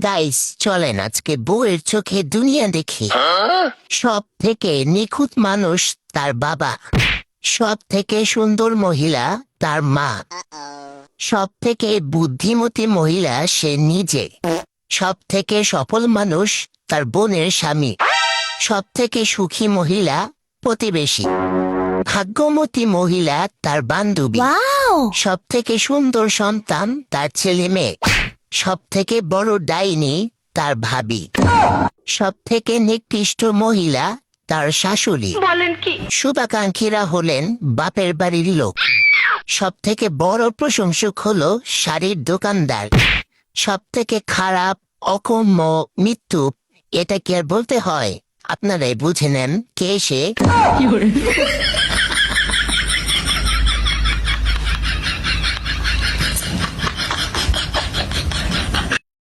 Guys, চলেন আজকে বউয়ের চোখে দুনিয়া দেখি। সব থেকে নিখুঁত মানুষ তার বাবা, সব থেকে সুন্দর মহিলা তার মা, সব থেকে বুদ্ধিমতী মহিলা সে নিজে, সব থেকে সফল মানুষ তার বোনের স্বামী, সব থেকে সুখী মহিলা প্রতিবেশী, ভাগ্যবতী মহিলা তার বান্ধবী, সব থেকে সুন্দর সন্তান তার ছেলে মেয়ে, সব থেকে বড় ডাইনি তার ভাবি, সব থেকে নিকৃষ্ট মহিলা তার শাশুড়ি। বলেন কি? শুভাকাঙ্ক্ষীরা হলেন বাপের বাড়ির লোক। সব থেকে বড় প্রশংসক হলো শাড়ির দোকানদার। সব থেকে খারাপ, অকম্য, মৃত্যু, এটা কি আর বলতে হয়? আপনারাই বুঝে নেন কে সে।